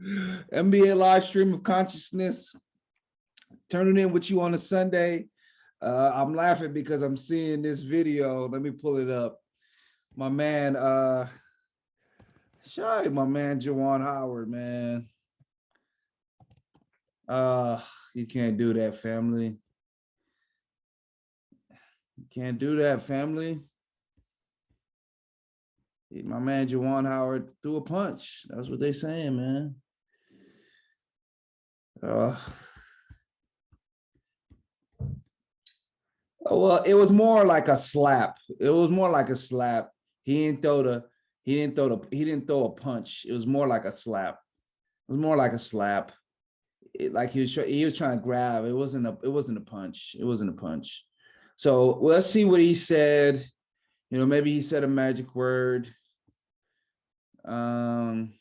NBA live stream of consciousness. Turning in with you on a Sunday. I'm laughing because I'm seeing this video. Let me pull it up. My man, my man Juwan Howard, man. You can't do that, family. You can't do that, family. My man Juwan Howard threw a punch. That's what they saying, man. Well, it was more like a slap. It was more like a slap. He didn't throw a punch. It was more like a slap. It was more like a slap. Like he was trying to grab. It wasn't a punch. It wasn't a punch. So let's see what he said. You know, maybe he said a magic word. Damn.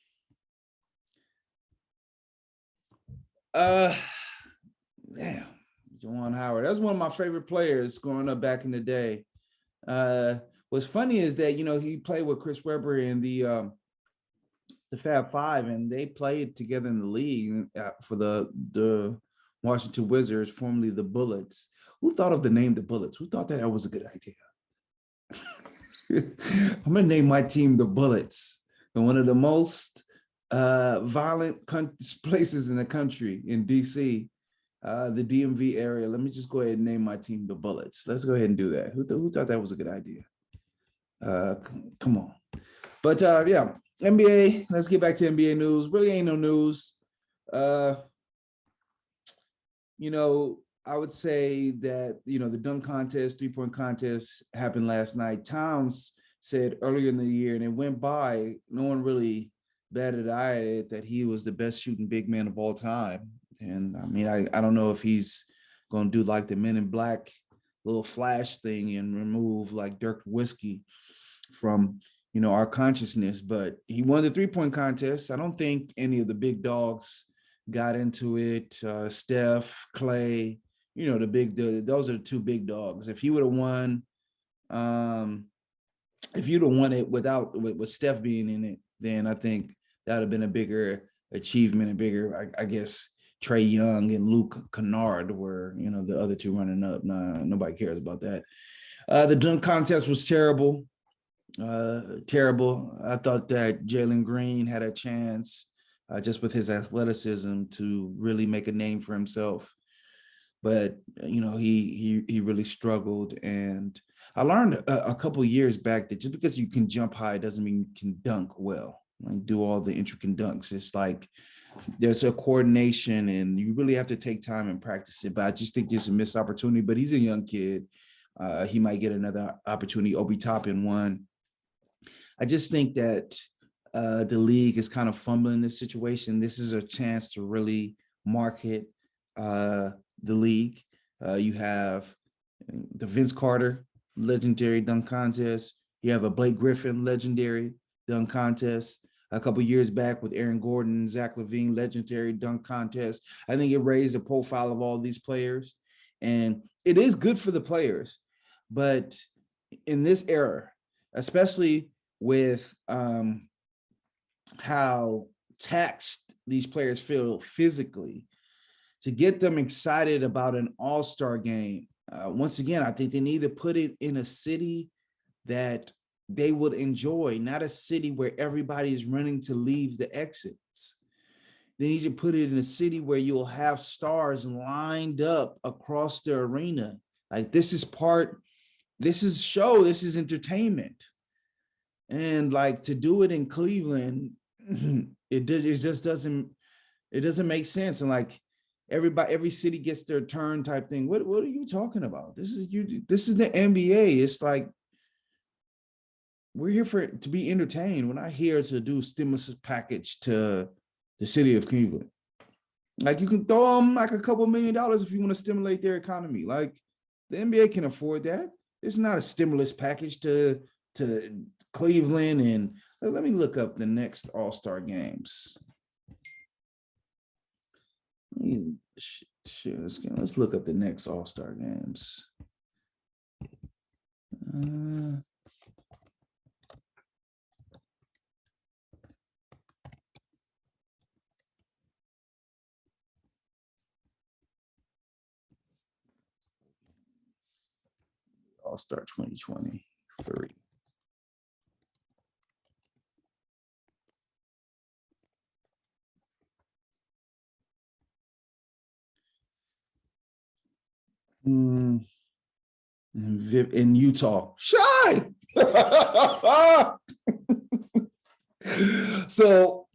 Juwan Howard. That's one of my favorite players growing up back in the day. What's funny is that, you know, he played with Chris Webber in the Fab Five, and they played together in the league for the Washington Wizards, formerly the Bullets. Who thought of the name the Bullets? Who thought that was a good idea? I'm gonna name my team the Bullets. And one of the most violent places in the country, in DC, the DMV area. Let me just go ahead and name my team the Bullets. Let's go ahead and do that. Who thought that was a good idea? Come on. But yeah, NBA, let's get back to NBA news. Really ain't no news. You know, I would say that, you know, the dunk contest, three-point contest happened last night. Towns said earlier in the year, and it went by, no one really batted an eye at it, that he was the best shooting big man of all time. And I mean, I don't know if he's going to do like the Men in Black little flash thing and remove like Dirk Whiskey from, you know, our consciousness, but he won the three-point contest. I don't think any of the big dogs got into it. Steph, Clay, you know, those are the two big dogs. If he would have won, if you'd have won it with Steph being in it, then I think that would have been a bigger achievement, a bigger, I guess, Trey Young and Luke Kennard were, you know, the other two running up. Nah, nobody cares about that. The dunk contest was terrible. Terrible. I thought that Jalen Green had a chance just with his athleticism to really make a name for himself. But, you know, he really struggled. And I learned a couple of years back that just because you can jump high doesn't mean you can dunk well, like do all the intricate dunks. It's like there's a coordination and you really have to take time and practice it. But I just think there's a missed opportunity. But he's a young kid. He might get another opportunity. Obi Toppin won. I just think that the league is kind of fumbling this situation. This is a chance to really market the league. You have the Vince Carter legendary dunk contest. You have a Blake Griffin legendary dunk contest. A couple of years back with Aaron Gordon and Zach LaVine legendary dunk contest. I think it raised the profile of all these players. And it is good for the players. But in this era, especially with how taxed these players feel physically, to get them excited about an all-star game, once again, I think they need to put it in a city that they would enjoy, not a city where everybody is running to leave the exits. They need to put it in a city where you'll have stars lined up across the arena. Like this is show, this is entertainment. And like to do it in Cleveland, it just doesn't make sense. And like every city gets their turn type thing. What are you talking about? This is the NBA. It's like we're here to be entertained. We're not here to do stimulus package to the city of Cleveland. Like you can throw them like a couple $1 million if you want to stimulate their economy. Like the NBA can afford that. It's not a stimulus package to Cleveland. And let me look up the next All-Star games. Let's look up the next All-Star games. All-Star 2023. In Utah. Shy. So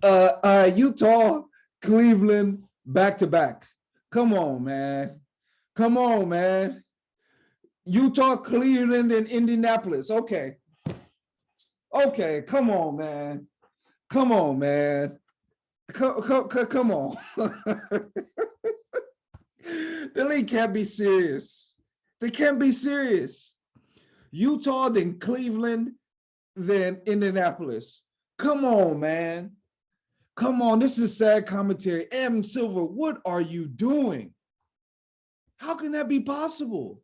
Utah, Cleveland, back to back. Come on, man. Come on, man. Utah, Cleveland, and Indianapolis. Okay. Okay, come on, man. Come on, man. Come on. The league can't be serious. They can't be serious. Utah, then Cleveland, then Indianapolis. Come on, man. Come on. This is sad commentary. M. Silver, what are you doing? How can that be possible?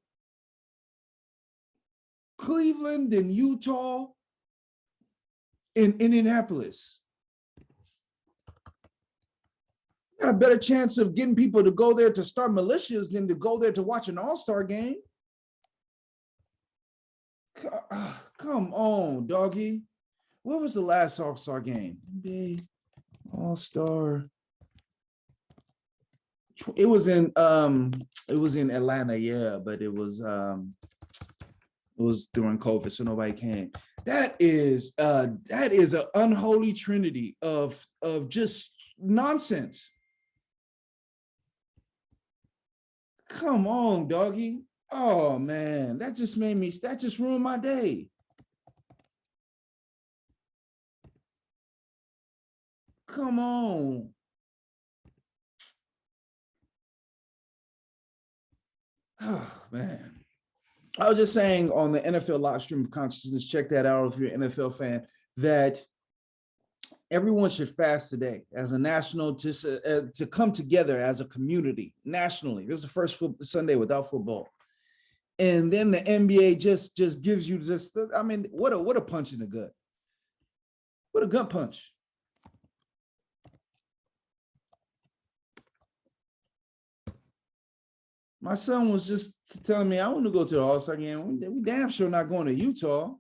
Cleveland, then Utah, in Indianapolis. Got a better chance of getting people to go there to start militias than to go there to watch an all-star game. Come on, doggy. What was the last all-star game? NBA all-star. It was in Atlanta, yeah, but it was during COVID, so nobody came. That is an unholy trinity of just nonsense. Come on, doggy. Oh man, that just ruined my day. Come on. Oh man. I was just saying on the NFL live stream of consciousness, check that out if you're an NFL fan, that everyone should fast today as a national, to come together as a community nationally. This is the first Sunday without football. And then the NBA just gives you this, I mean, what a punch in the gut. What a gut punch. My son was just telling me, I want to go to the All-Star game. We damn sure not going to Utah.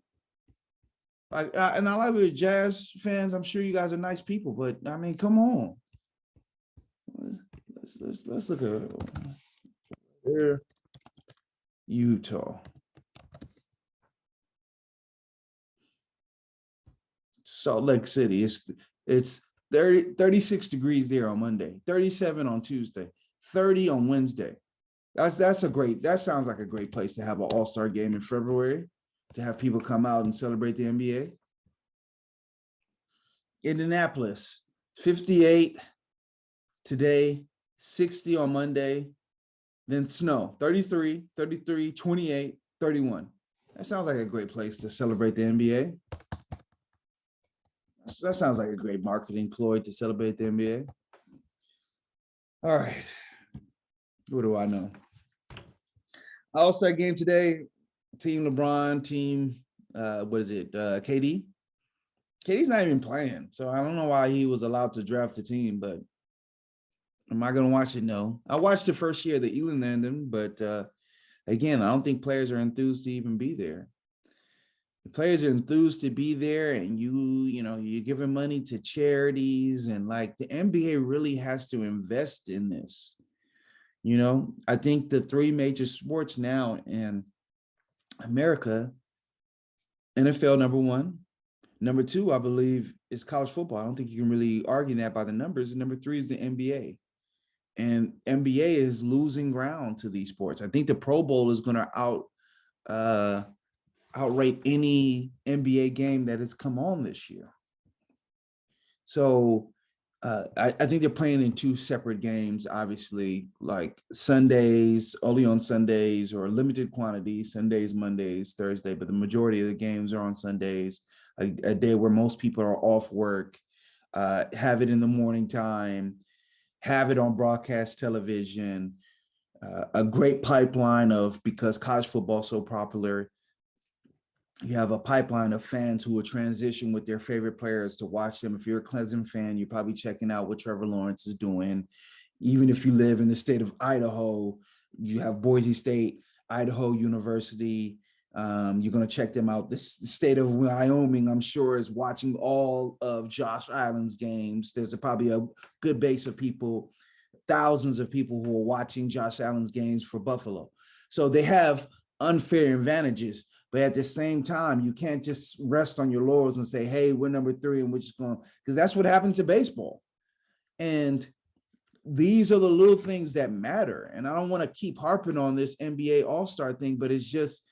And I like with Jazz fans. I'm sure you guys are nice people, but I mean, come on. Let's look at there. Utah. Salt Lake City. It's 36 degrees there on Monday, 37 on Tuesday, 30 on Wednesday. That sounds like a great place to have an all-star game in February, to have people come out and celebrate the NBA. Indianapolis, 58 today, 60 on Monday, then snow, 33, 28, 31. That sounds like a great place to celebrate the NBA. That sounds like a great marketing ploy to celebrate the NBA. All right. What do I know? All-Star game today, Team LeBron, team, KD? KD's not even playing, so I don't know why he was allowed to draft the team, but am I going to watch it? No. I watched the first year of the Elam Landon, but again, I don't think players are enthused to even be there. The players are enthused to be there, and you're giving money to charities, and like the NBA really has to invest in this. I think the three major sports now in America, NFL number one, number two, I believe, is college football. I don't think you can really argue that by the numbers. And number three is the NBA. And NBA is losing ground to these sports. I think the Pro Bowl is going to outrate any NBA game that has come on this year. So I think they're playing in two separate games, obviously, like Sundays, only on Sundays, or limited quantities, Sundays, Mondays, Thursday, but the majority of the games are on Sundays, a day where most people are off work, have it in the morning time, have it on broadcast television, a great pipeline because college football is so popular, you have a pipeline of fans who will transition with their favorite players to watch them. If you're a Clemson fan, you're probably checking out what Trevor Lawrence is doing. Even if you live in the state of Idaho, you have Boise State, Idaho University, You're going to check them out. The state of Wyoming, I'm sure, is watching all of Josh Allen's games. There's probably a good base of people, thousands of people who are watching Josh Allen's games for Buffalo. So they have unfair advantages. But at the same time, you can't just rest on your laurels and say, hey, we're number 3 and we're just going, because that's what happened to baseball. And these are the little things that matter. And I don't want to keep harping on this NBA All-Star thing, but it's just,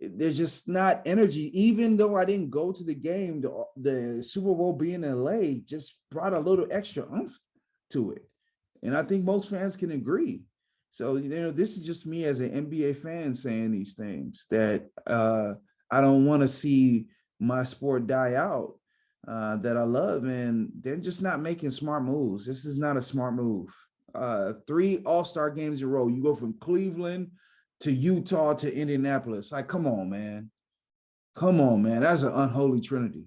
there's just not energy. Even though I didn't go to the game, the Super Bowl being in LA just brought a little extra oomph to it. And I think most fans can agree. So, this is just me as an NBA fan saying these things, that I don't want to see my sport die out, that I love. And they're just not making smart moves. This is not a smart move. 3 All-Star games in a row. You go from Cleveland to Utah to Indianapolis. Like, come on, man. Come on, man. That's an unholy trinity.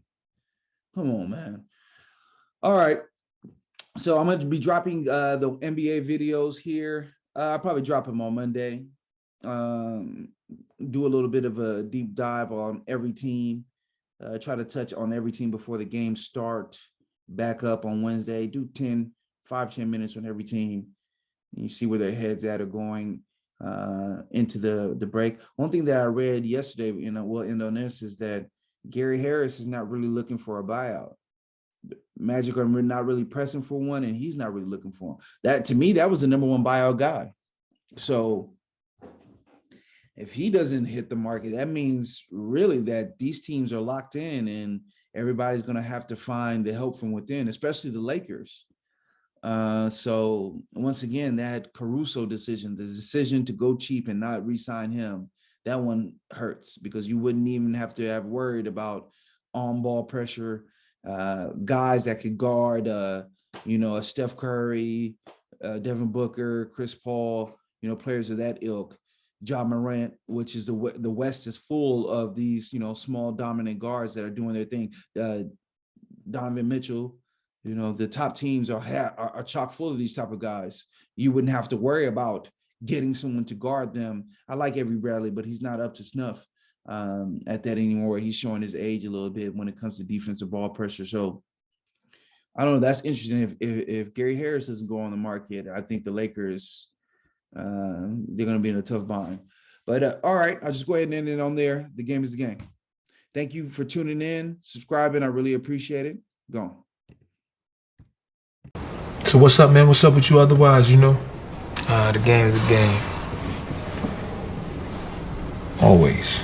Come on, man. All right. So I'm going to be dropping the NBA videos here. I'll probably drop them on Monday. Do a little bit of a deep dive on every team. Try to touch on every team before the game start. Back up on Wednesday. Do 10 minutes on every team. And you see where their heads at are going into the break. One thing that I read yesterday, we'll end on this, is that Gary Harris is not really looking for a buyout. Magic are not really pressing for one, and he's not really looking for one. That, to me, that was the number 1 buyout guy. So if he doesn't hit the market, that means really that these teams are locked in, and everybody's going to have to find the help from within, especially the Lakers. So once again, that Caruso decision, the decision to go cheap and not re-sign him, that one hurts, because you wouldn't even have to have worried about on-ball pressure, guys that could guard, a Steph Curry, Devin Booker, Chris Paul, players of that ilk. Ja Morant, which is the West is full of these, small dominant guards that are doing their thing. Donovan Mitchell. The top teams are chock full of these type of guys. You wouldn't have to worry about getting someone to guard them. I like Avery Bradley, but he's not up to snuff at that anymore. He's showing his age a little bit when it comes to defensive ball pressure. So I don't know. That's interesting. If Gary Harris doesn't go on the market, I think the Lakers, they're going to be in a tough bind. But all right, I'll just go ahead and end it on there. The game is the game. Thank you for tuning in, subscribing. I really appreciate it. Go on. So what's up, man? What's up with you otherwise, The game is a game. Always.